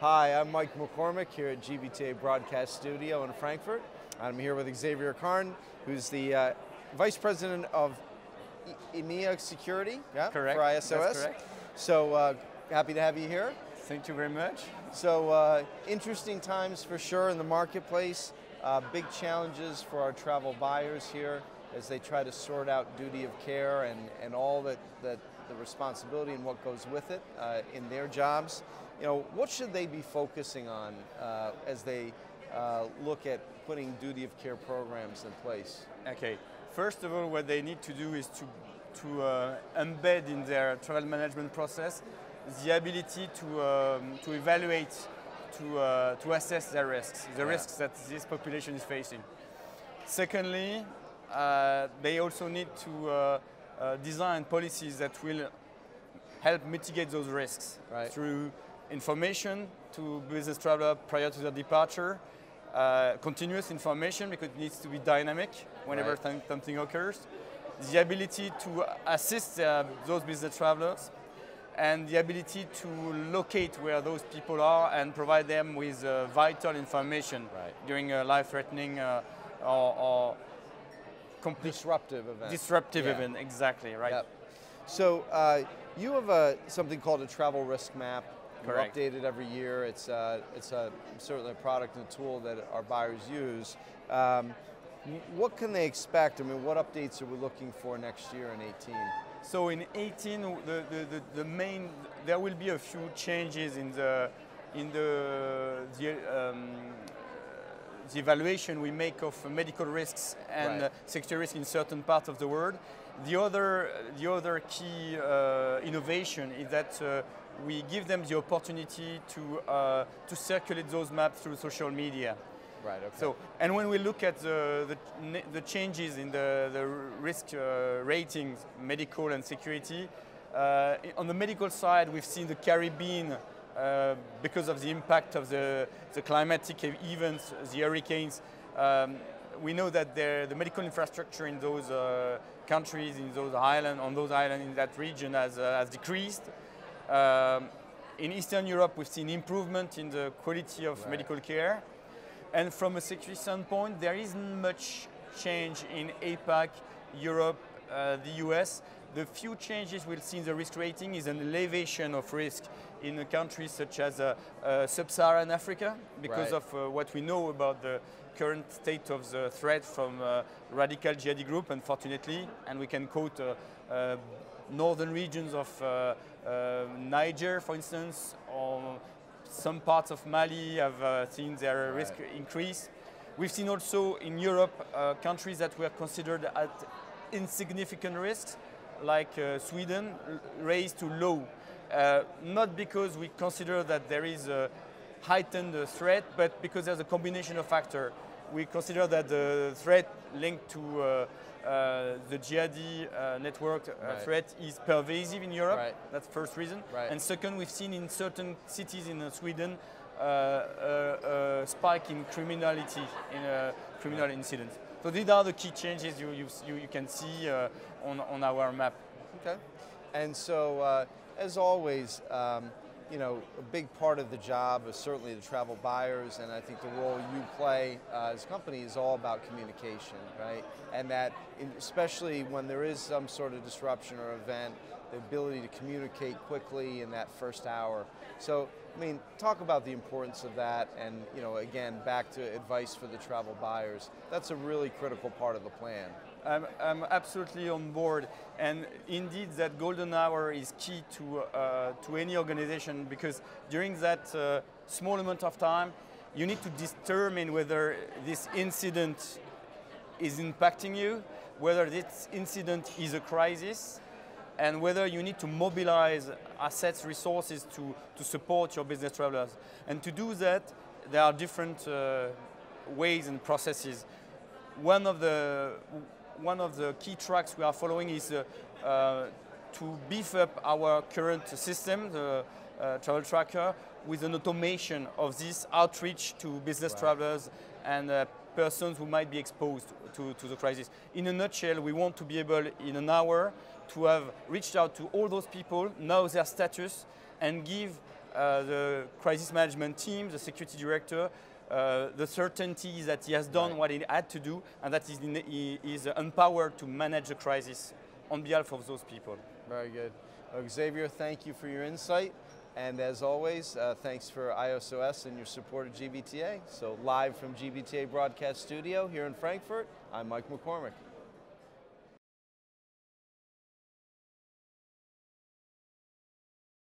Hi, I'm Mike McCormick here at GBTA Broadcast Studio in Frankfurt. I'm here with Xavier Carn, who's the Vice President of EMEA Security Correct. for SOS. That's correct. So happy to have you here. Thank you very much. So interesting times for sure in the marketplace. Big challenges for our travel buyers here as they try to sort out duty of care and all that the responsibility and what goes with it in their jobs. You know, what should they be focusing on as they look at putting duty of care programs in place? Okay. First of all, what they need to do is to embed in their travel management process the ability to evaluate, to assess their risks, the risks that this population is facing. Secondly, they also need to design policies that will help mitigate those risks through information to business traveler prior to their departure, continuous information because it needs to be dynamic whenever something occurs, the ability to assist those business travelers, and the ability to locate where those people are and provide them with vital information during a life-threatening or complete disruptive event. Disruptive event, exactly, right. Yep. So you have something called a travel risk map. Correct. You're updated every year. It's certainly a product and a tool that our buyers use. What can they expect? I mean, what updates are we looking for next year in 18? So in 18, there will be a few changes in the evaluation we make of medical risks and security risks in certain parts of the world. The other key innovation is that we give them the opportunity to circulate those maps through social media. Right. Okay. So, and when we look at the changes in the risk ratings, medical and security, on the medical side, we've seen the Caribbean because of the impact of the climatic events, the hurricanes. We know that the medical infrastructure in those countries, in those islands, in that region has decreased. In Eastern Europe, we've seen improvement in the quality of medical care. And from a security standpoint, there isn't much change in APAC, Europe, the US. The few changes we'll see in the risk rating is an elevation of risk in countries such as sub-Saharan Africa because of what we know about the current state of the threat from radical jihadi group, unfortunately. And we can quote northern regions of Niger, for instance, or some parts of Mali have seen their risk increase. We've seen also in Europe countries that were considered at insignificant risks, like Sweden, raised to low. Not because we consider that there is a heightened threat, but because there's a combination of factors. We consider that the threat linked to the jihadi network threat is pervasive in Europe. That's the first reason. And second, we've seen in certain cities in Sweden a spike in criminality, in criminal incidents. So these are the key changes you can see on our map. Okay. And so, as always, you know, a big part of the job is certainly the travel buyers, and I think the role you play as a company is all about communication, right? And that, especially when there is some sort of disruption or event, the ability to communicate quickly in that first hour. So, I mean, talk about the importance of that, and you know, again, back to advice for the travel buyers. That's a really critical part of the plan. I'm absolutely on board, and indeed that golden hour is key to any organization, because during that small amount of time you need to determine whether this incident is impacting you, whether this incident is a crisis, and whether you need to mobilize assets, resources to support your business travelers. And to do that, there are different ways and processes. One of the key tracks we are following is to beef up our current system, the travel tracker, with an automation of this outreach to business travelers and persons who might be exposed to the crisis. In a nutshell, we want to be able, in an hour, to have reached out to all those people, know their status, and give the crisis management team, the security director, the certainty that he has done what he had to do, and that he is empowered to manage the crisis on behalf of those people. Very good. Xavier, thank you for your insight. And as always, thanks for SOS and your support of GBTA. So live from GBTA Broadcast Studio here in Frankfurt, I'm Mike McCormick.